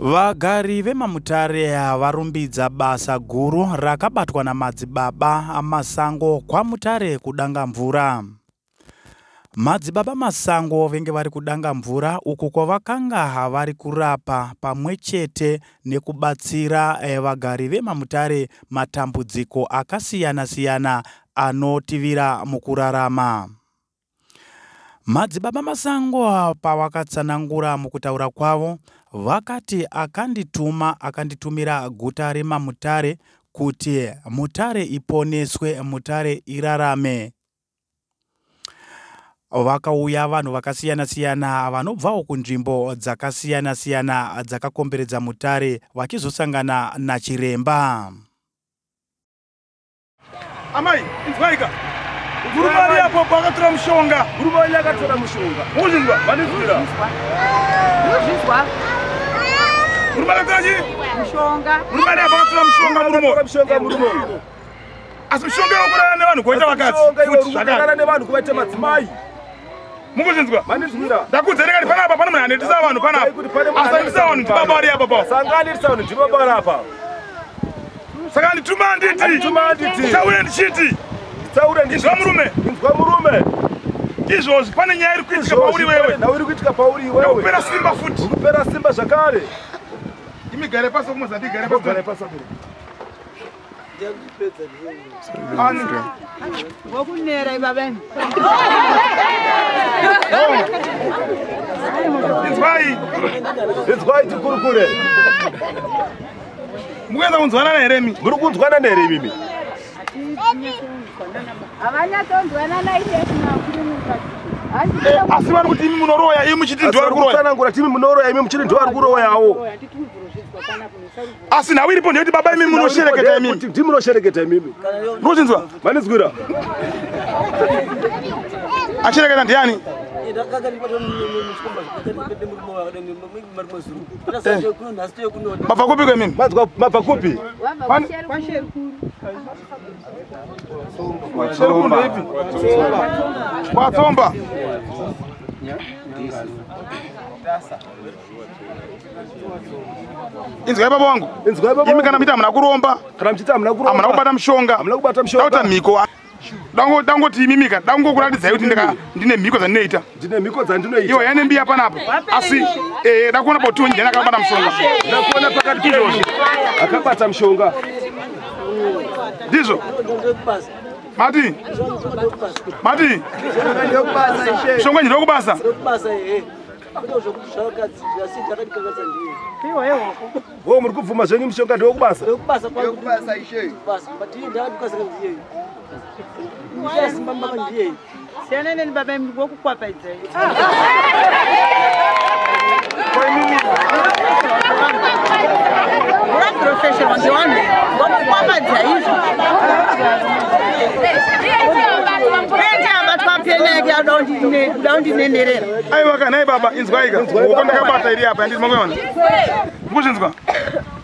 Vagari veMamutare varumbidza basa guru rakabatwa namadzibaba amasango kwaMutare kudanga mvura. Madzibaba masango venge vari kudanga mvura uku kwavakanga vari kurapa pamwechete nekubatsira vagari veMamutare matambudziko akasiyana-siyana anotivira mukurarama. Madzibaba masango pavakatsanangura mukutaura kwavo vakati akanditumira guta reMamutare kuti Mutare iponeswe, Mutare irarame. Vakauya vanhu vakasiyana-siyana vanobvawo kunzvimbo dzakasiyana-siyana dzakakomberedza Mutare vachizosangana nachiremba. Amai, inzwaika. Gurumari yapo pakatora mushonga. Gurumari yakatora mushonga. Muzvinzwa? Vanizwira. Muzvinzwa? Gurumari yakatora mushonga. Gurumari yapo pakatora mushonga murumo. Mushonga murumo. Asi mushonga yokurara nevanhu kuita vakadzi. Futi zvakarara nevanhu kuvaita madzimai. Mukuzvinzwa? Vanizwira. Ndakudzereka panapa pane munhu anendisa vanhu panapa. Asandisa vanhu ndibaba vari apa pa. Sangandisa vanhu ndibaba vari apa. Saka ndituma nditi. Taure ndichiti. Taure ndichiti. Izwa murume. Izwa murume. Izvozvi pane nyaya iri kuitika pauri wewe. Nawe iri kuitika pauri wewe. Ndakupera simba futi. Ndakupera simba zvakare. Imi gare pasi kumuzati gare pasi. Gare pasi. Wokunera ibabeni. Inzwai tikurukure. Mukuenda kunzwanana here mi? Muri kunzwanana here mimi? Havanyatondwanana ite kunakurumuka. Asi vari kuti imi munoroya, imi muchiti ndivari kuroya. Tsanangura timi munoroya, imi muchiti ndivari kuroyawo. Asi nawe iripo ndiyoti baba imi munoshereketa imimi. Ndimi munoshereketa imimi. Ndochinzwa? Vanizwira. Ashereketa ndiani? Mabva kupi kwemimi? Mabva kupi? Sherukuru ipi? Kwatsomba. Inzwai baba wangu. Imi kana mita muna kuromba. Kana mchita muna kuromba. Amuna kubata mushonga. Amuna kubata mushonga. Dauta miko. Dangoti mimika. Dangokuratidzai kuti ndine miko dzandinoita. Ndine miko dzandinoita. Iwo yane mbiya panapa. Asi ndakuona boti njena akabata mushonga. Ndakuona pakati pizvozvo. Akabata mushonga. Ndizvo. Mati. Shonga njiro kubasa. Wo muri kubvuma zvenyu mushonga ndiwo kubasa. Kubasa ishe. Sianene ni baba mimi wokukwapedza. Ura professional ndiwani. Wokukwapedza izvo. Aiwa kana baba inzwaika. Ukonda kabata iri apa ndiri mangwana. Mukuzvinzwa?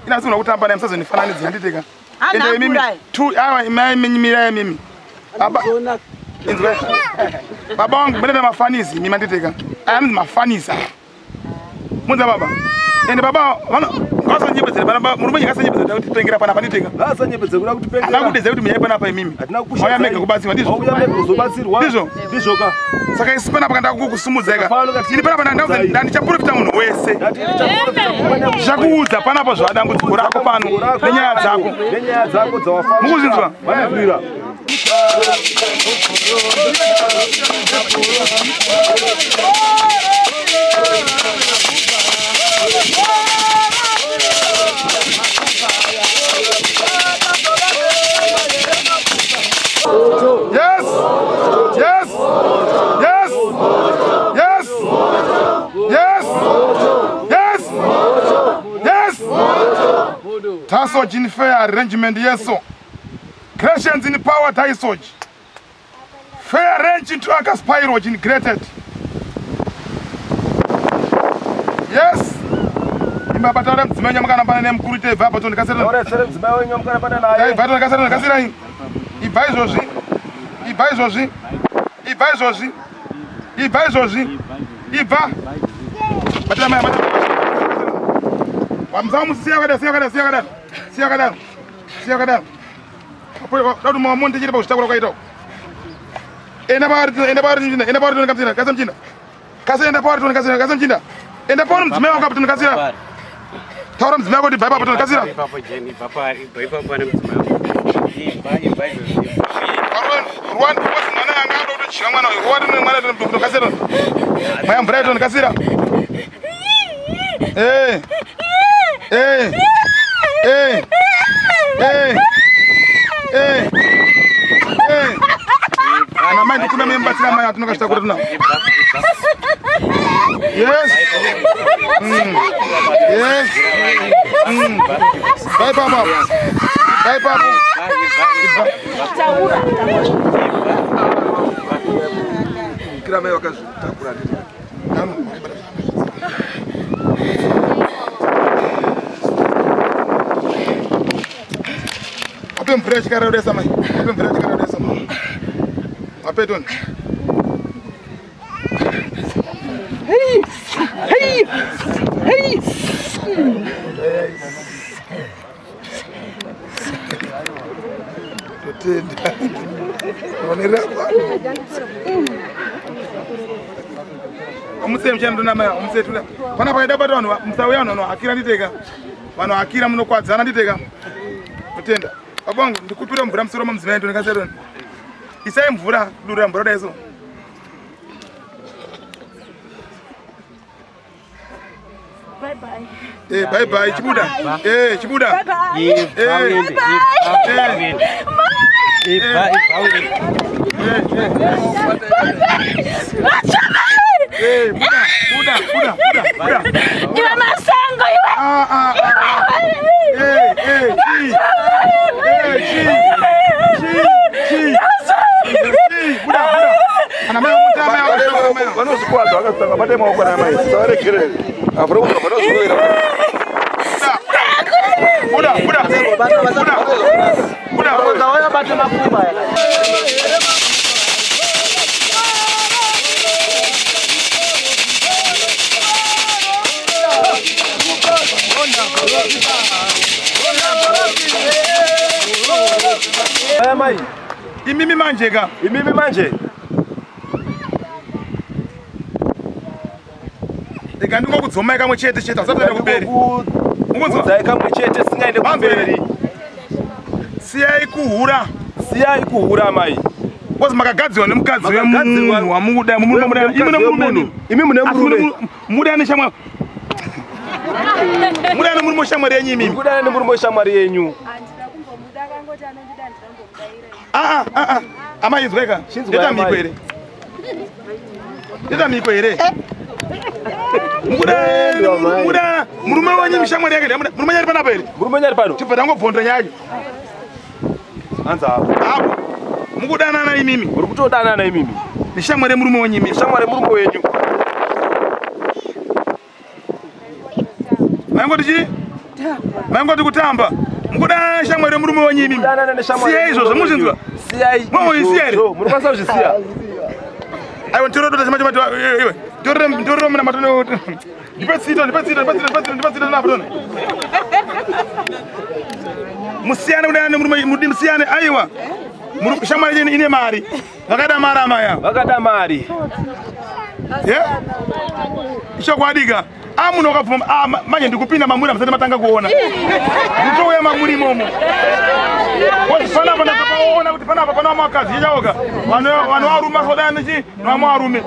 Inasuna kutamba naye msazonifananidza handiteka. Ende mimi tu awa imai minyimira mimi. Baba inzwa. Baba wangu mbele mafanisi mimi manditeka. Ayami mafanisa. Munza baba. Ende baba vana ngasa nyebedzera baba murume ngasa nyebedzera kuti tengera pana panditeka. Ngasa nyebedzera kuti akutipengera. Anakudedza kuti miyai pana pa mimi. Mauya mega kubatsirwa ndizvo. Mauya mega kuzobatsirwa. Ndizvo ka. Saka isipana pakanda kukusumudzeka. Ini pana pana ndauza ndichaprofita munhu wese. Zvakuudza pana pa zvadambudziko rako pano nenyaya dzako. Nenyaya dzako dzawafamba. Mukuzvinzwa? Vanizwira. Taso in fair arrangement yeso. Creations in power Taisoj. Fair arrangement to Aka Spyro in created. baba taura mudzimai nyamukana pana nemukuru tevha apa tondikasira. Ora sere mudzimai wenyu mukana pana naye. Dai bva tondikasira. Ibva izvozvi. Ibva izvozvi. Ibva izvozvi. Ibva izvozvi. Ibva. Batira mai batira. Wamza musiya kada. Siya kada. Apo daudu mamonde chiri pa kuchitakura kwaita. Enda pari tondikasira. Kasamchinda. Kasenda pari tondikasira. Kasamchinda. Enda pari mudzimai wako apa tondikasira. Taura mudzimai wako kuti bhai papa tondikasira. Papa Jenny, papa pana mudzimai wako. Ibva izvozvi. Rwanda mwana anga ndo kuchira mwana uyu. Rwanda mwana ndo tondikasira. Maya mvura tondikasira. Ana mai ndikuna membatsira mai atinokashita kuti na. Yes. Yes. Bye papa. Bye papa. Kira mai wakatakura ndini. Ape mvura chikararesa mai. Ape mvura chikararesa mai. Ape ton. Hey. Totenda. Onera kwa. Amuse mchana ndona mai, amuse tula. Pana paida bado vanhu musauya vanhu akira nditeka. Vanhu akira munokwadzana nditeka. Totenda. Abongo ndikupira mvura musoro mudzimai ndonekasera. Isai mvura kudurira mvura daiso. Bye bye. Bye bye chibuda. Chibuda. Buda. Iwe masango iwe. Buda. Ana mai mutama ya Vanozvikwadza vakasanga bate maoko na mai. Savarekere. Avura kuti vanozvinoira. Buda. Ukawaya bate makumba. Mai. Imimi manje. Ndikandingo kudzoma kamwe chete usatenda kuberi. Ungonzwa kamwe chete singaende kuberi. Siyai kuhura mai. Kozi makagadzirwa nemukadzi wemunhu wamuda murume. Imi mune murume. Muda neshamwa. Muda nemurume shamwari yenyu imimi. Muda nemurume shamwari yenyu. Ama izweka. Ndeta miko ere. Muda murume wenyu mishamwari yake. Murume nyari pana pere. Murume nyari pano. Chibva tango bhondo nyake. Anza hapo. Mukudana na imimi. Uri kutodana na imimi. Nishamwari murume wenyu imimi. Shamwari murume wenyu. Mangoti kutamba. Mukudana shamwari murume wenyu imimi. Siya izvo zvamuchinzwa. Siyai. Muri kwasa kuzvisiya. Aiwa ndiro chima iwe. Ndiro mna matono. Ndipetsito na pardon. Musiyane unene murume musiyane aiwa. Shamwari yenyu ine mari. Vakada mara maya. Vakada mari. Yeah? Ishokwadika. Amuno wakavuma manje ndikupinda mamuri amsati matanga kuona. Nditouya mamuri momo. Pana paona kuti panapa pana makazi yachoka. Vanhu varume sodani chi nomwe varume.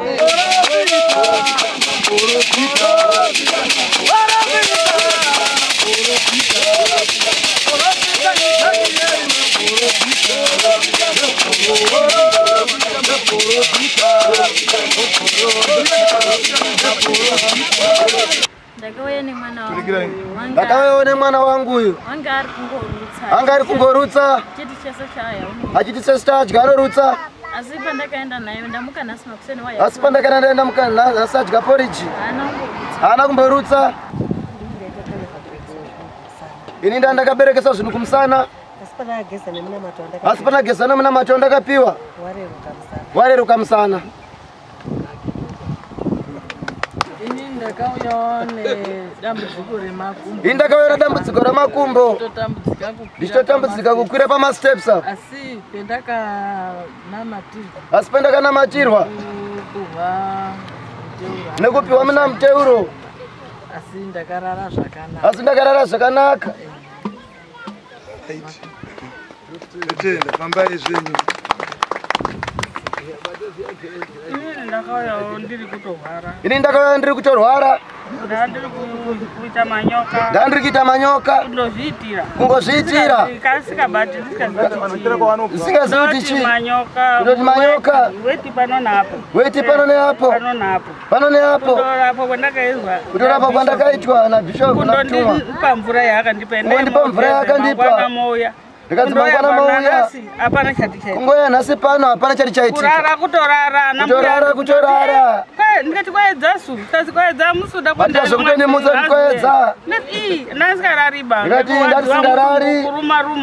Ndakauya mwana wangu uyu. Anga ari kungorutsa. Achiti chese chadya anorutsa. Asi pandakaenda naye ndamuka nhasi makuseni wayo. Asi pandakaenda naye ndamuka nhasi adya porridge. Haana kumborutsa. ini ndakaberekesa zvinhu kumusana asi pana gezana muna mato ndakapiwa wareruka musana. Ini ndakauya dambudziko remakumbo ndichitotambudzika kukwira pamasteps apa asi pendakanamatirwa nekupiwa muna muteuro asi ndakarara zvakanaka. Tenda pambai zvenyu. Ini ndakauya ndiri kutorwara. Ndandiri kuita manyoka. Kungozviitira. Ndisingazivi kuti chii. Kundoti manyoka. Weti pano neapo. Pano neapo. Kutorapa kwandakaitwa naBishop nakutumwa. Kundipa mvura yakandipa. Ndikadzimangwana mauya kungoya nhasi pano hapana chati chaitika. Kutorara. Matazvo kutondimutsa ndikoedza. Ndikati ndatisingarari.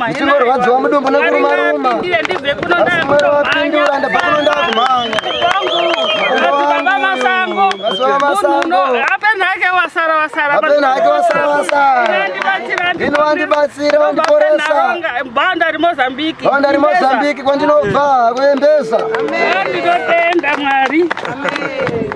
Ndichingorwadziwa mudumbu nekuruma-ruma. Asi mwere wapindura ndabva kuno ndakumhanya. Apena hake wasara. Ino wandibatsira wandiporesa. Banda ri Mozambique kwandinobva kuembesa. Ndinotenda Mwari. Amen.